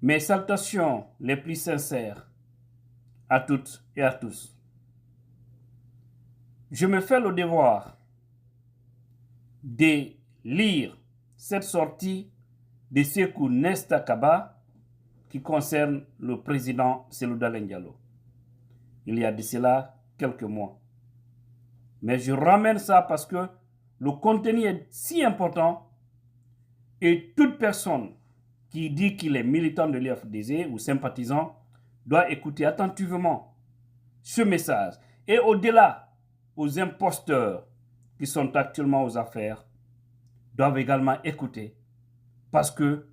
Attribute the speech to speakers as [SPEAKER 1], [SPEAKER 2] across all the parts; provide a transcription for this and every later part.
[SPEAKER 1] Mes salutations les plus sincères à toutes et à tous. Je me fais le devoir de lire cette sortie de Sékou Nesta Kaba qui concerne le président Cellou Dalein Diallo. Il y a de cela quelques mois. Mais je ramène ça parce que le contenu est si important et toute personne qui dit qu'il est militant de l'UFDG ou sympathisant doit écouter attentivement ce message. Et au-delà, aux imposteurs qui sont actuellement aux affaires doivent également écouter parce que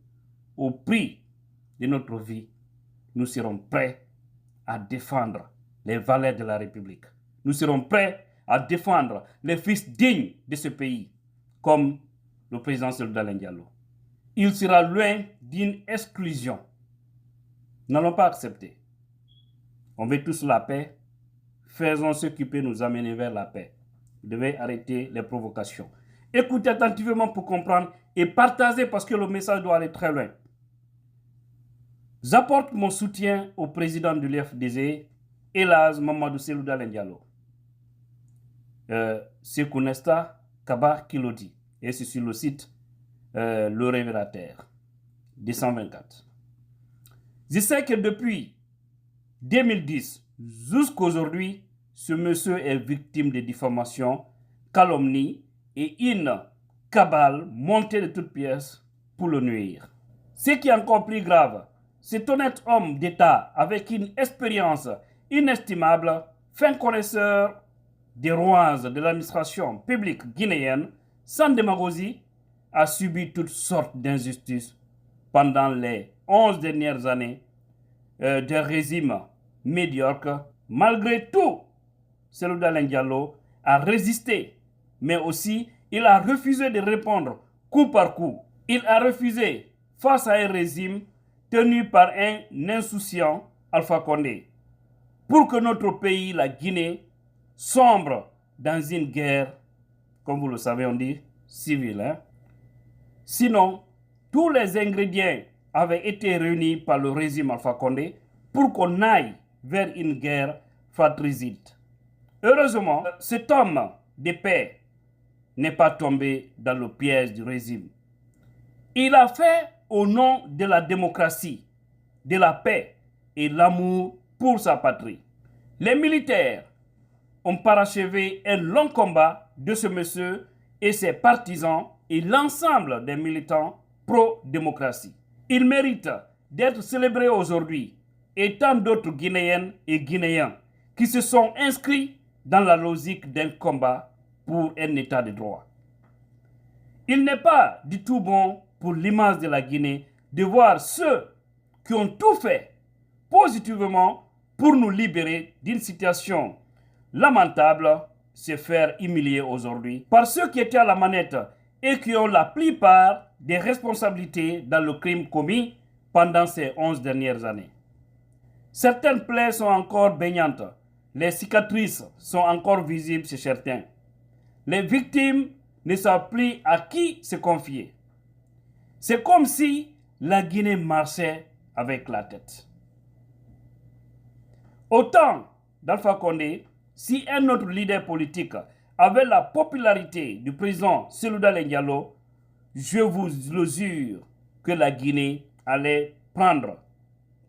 [SPEAKER 1] au prix de notre vie, nous serons prêts à défendre les valeurs de la République. Nous serons prêts à défendre les fils dignes de ce pays, comme le président Cellou Dalein Diallo. Il sera loin d'une exclusion. Nous n'allons pas accepter. On veut tous la paix. Faisons ce qui peut nous amener vers la paix. Vous devez arrêter les provocations. Écoutez attentivement pour comprendre et partagez parce que le message doit aller très loin. J'apporte mon soutien au président de l'UFDG, Elhadji Mamadou Cellou Dalein Diallo. Sékou Nesta Kaba qui le dit. Et c'est sur le site Le Révélateur, 224. Je sais que depuis 2010 jusqu'aujourd'hui, ce monsieur est victime de diffamation, calomnie et une cabale montée de toutes pièces pour le nuire. Ce qui est encore plus grave, cet honnête homme d'État avec une expérience inestimable, fin connaisseur des rouages de l'administration publique guinéenne, sans démagogie, a subi toutes sortes d'injustices pendant les 11 dernières années d'un régime médiocre. Malgré tout, Cellou Dalein Diallo a résisté, mais aussi il a refusé de répondre coup par coup. Il a refusé face à un régime tenu par un insouciant Alpha Condé pour que notre pays, la Guinée, sombre dans une guerre, comme vous le savez, on dit civile. Sinon, tous les ingrédients avaient été réunis par le régime Alpha Condé pour qu'on aille vers une guerre fratricide. Heureusement, cet homme de paix n'est pas tombé dans le piège du régime. Il a fait au nom de la démocratie, de la paix et l'amour pour sa patrie. Les militaires ont parachevé un long combat de ce monsieur et ses partisans et l'ensemble des militants pro-démocratie. Il mérite d'être célébré aujourd'hui et tant d'autres Guinéennes et Guinéens qui se sont inscrits dans la logique d'un combat pour un état de droit. Il n'est pas du tout bon pour l'image de la Guinée de voir ceux qui ont tout fait positivement pour nous libérer d'une situation lamentable se faire humilier aujourd'hui par ceux qui étaient à la manette et qui ont la plupart des responsabilités dans le crime commis pendant ces 11 dernières années. Certaines plaies sont encore baignantes, les cicatrices sont encore visibles chez certains. Les victimes ne savent plus à qui se confier. C'est comme si la Guinée marchait avec la tête. Au temps d'Alpha Condé, si un autre leader politique avait la popularité du président Cellou Dalein Diallo, je vous le jure que la Guinée allait prendre.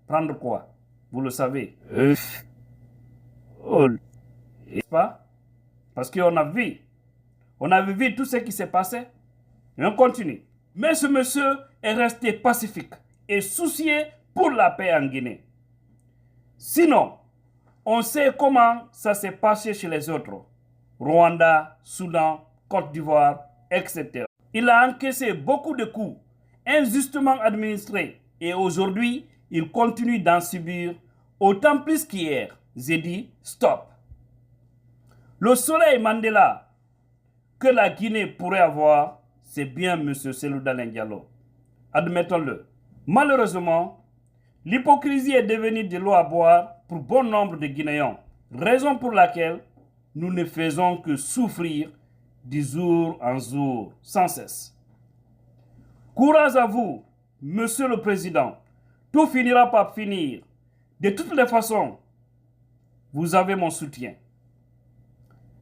[SPEAKER 1] Prendre quoi? Vous le savez. N'est-ce pas? Parce qu'on a vu. On avait vu tout ce qui s'est passé. Et on continue. Mais ce monsieur est resté pacifique et soucieux pour la paix en Guinée. Sinon, on sait comment ça s'est passé chez les autres. Rwanda, Soudan, Côte d'Ivoire, etc. Il a encaissé beaucoup de coups, injustement administrés. Et aujourd'hui, il continue d'en subir autant plus qu'hier. J'ai dit stop. Le soleil Mandela que la Guinée pourrait avoir, c'est bien M. Cellou Dalein Diallo. Admettons-le. Malheureusement, l'hypocrisie est devenue de l'eau à boire pour bon nombre de Guinéens, raison pour laquelle nous ne faisons que souffrir du jour en jour, sans cesse. Courage à vous, Monsieur le Président, Tout finira par finir. De toutes les façons, vous avez mon soutien.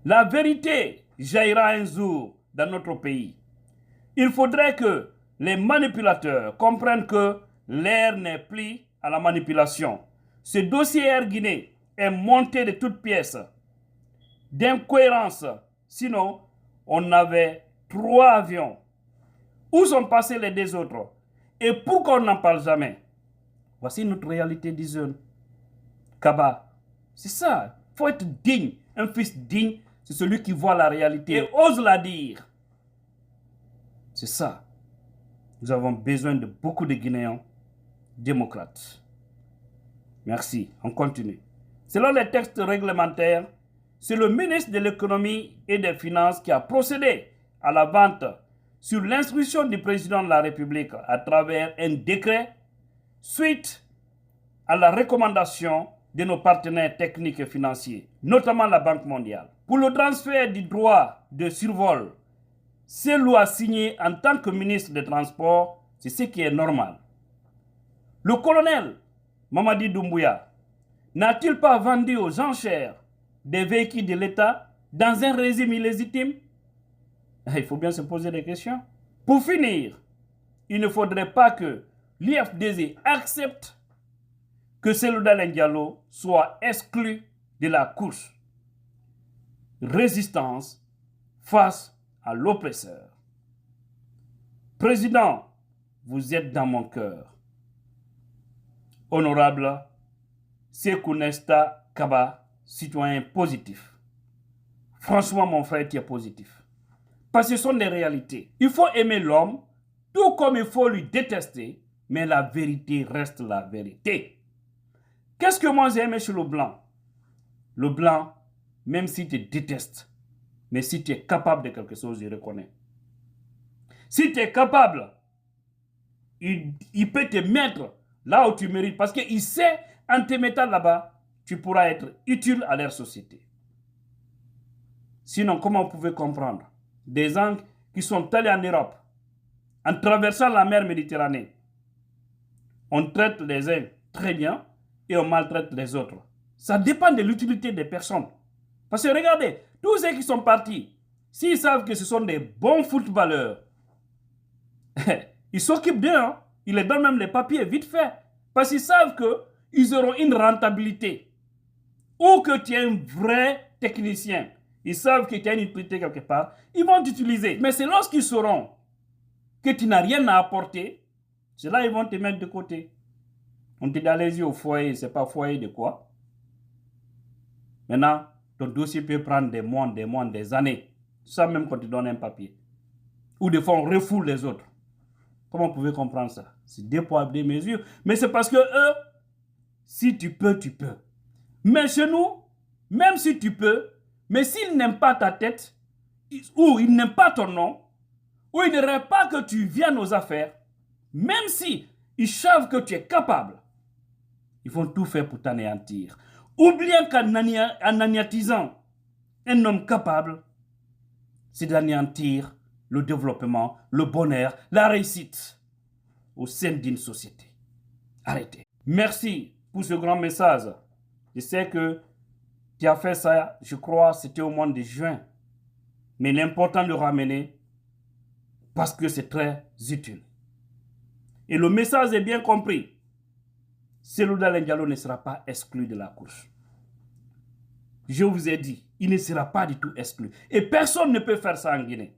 [SPEAKER 1] La vérité jaillira un jour dans notre pays. Il faudrait que les manipulateurs comprennent que l'ère n'est plus à la manipulation. Ce dossier Air Guinée est monté de toutes pièces, d'incohérence. Sinon, on avait 3 avions. Où sont passés les 2 autres? Et pourquoi on n'en parle jamais? Voici notre réalité des jeunes. Kaba, c'est ça. Il faut être digne. Un fils digne, c'est celui qui voit la réalité et ose la dire. C'est ça. Nous avons besoin de beaucoup de Guinéens démocrates. Merci. On continue. Selon les textes réglementaires, c'est le ministre de l'économie et des finances qui a procédé à la vente sur l'instruction du président de la République à travers un décret suite à la recommandation de nos partenaires techniques et financiers, notamment la Banque mondiale. Pour le transfert du droit de survol, c'est lui a signé en tant que ministre des Transports, c'est ce qui est normal. Le colonel Mamadi Doumbouya n'a-t-il pas vendu aux enchères des véhicules de l'État dans un régime illégitime? Il faut bien se poser des questions. Pour finir, il ne faudrait pas que l'IFDZ accepte que Cellou Dalein Diallo soit exclu de la course. Résistance face à l'oppresseur. Président, vous êtes dans mon cœur. Honorable Sékou Nesta Kaba, citoyen positif. Franchement, mon frère, tu es positif. Parce que ce sont des réalités. Il faut aimer l'homme, tout comme il faut lui détester, mais la vérité reste la vérité. Qu'est-ce que moi j'ai aimé chez le blanc? Le blanc, même s'il te déteste, mais si tu es capable de quelque chose, il reconnaît. Si tu es capable, il peut te mettre là où tu mérites, parce qu'il sait, en te mettant là-bas, tu pourras être utile à leur société. Sinon, comment vous pouvez comprendre des gens qui sont allés en Europe, en traversant la mer Méditerranée, on traite les uns très bien et on maltraite les autres. Ça dépend de l'utilité des personnes. Parce que regardez, tous ceux qui sont partis, s'ils savent que ce sont des bons footballeurs, ils s'occupent d'eux, hein? Ils les donnent même les papiers vite fait. Parce qu'ils savent qu'ils auront une rentabilité. Ou que tu es un vrai technicien. Ils savent que tu as une utilité quelque part. Ils vont t'utiliser. Mais c'est lorsqu'ils sauront que tu n'as rien à apporter, c'est là qu'ils vont te mettre de côté. On te dit allez-y au foyer, c'est pas foyer de quoi. Maintenant, ton dossier peut prendre des mois, des années. Ça même quand tu donnes un papier. Ou des fois on refoule les autres. Comment vous pouvez comprendre ça? C'est deux poids, deux mesures. Mais c'est parce que eux, si tu peux, tu peux. Mais chez nous, même si tu peux, mais s'ils n'aiment pas ta tête, ou ils n'aiment pas ton nom, ou ils n'aimeraient pas que tu viennes aux affaires, même si ils savent que tu es capable, ils vont tout faire pour t'anéantir. Oubliez qu'en anéantisant un homme capable, c'est d'anéantir le développement, le bonheur, la réussite au sein d'une société. Arrêtez. Merci pour ce grand message. Je sais que tu as fait ça, je crois, c'était au mois de juin. Mais l'important de le ramener parce que c'est très utile. Et le message est bien compris. Cellou Dalein Diallo ne sera pas exclu de la course. Je vous ai dit, il ne sera pas du tout exclu. Et personne ne peut faire ça en Guinée.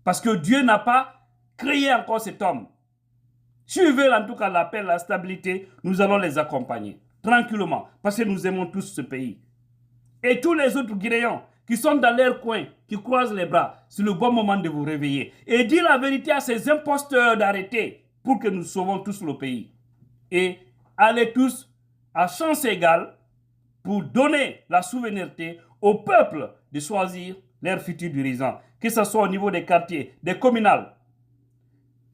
[SPEAKER 1] Parce que Dieu n'a pas créé encore cet homme. S'ils veulent en tout cas la paix, la stabilité, nous allons les accompagner. Tranquillement. Parce que nous aimons tous ce pays. Et tous les autres Guinéens qui sont dans leur coin, qui croisent les bras, c'est le bon moment de vous réveiller. Et dire la vérité à ces imposteurs d'arrêter pour que nous sauvons tous le pays. Et allez tous à chance égale pour donner la souveraineté au peuple de choisir leur futur dirigeant, que ce soit au niveau des quartiers, des communales,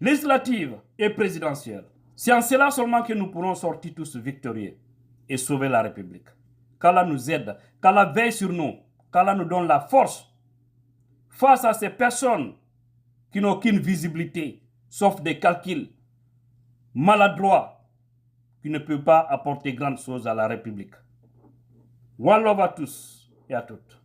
[SPEAKER 1] législatives et présidentielles. C'est en cela seulement que nous pourrons sortir tous victorieux et sauver la République. Qu'Allah nous aide, qu'Allah veille sur nous, qu'Allah nous donne la force face à ces personnes qui n'ont aucune visibilité, sauf des calculs maladroits, qui ne peut pas apporter grande chose à la République. One love à tous et à toutes.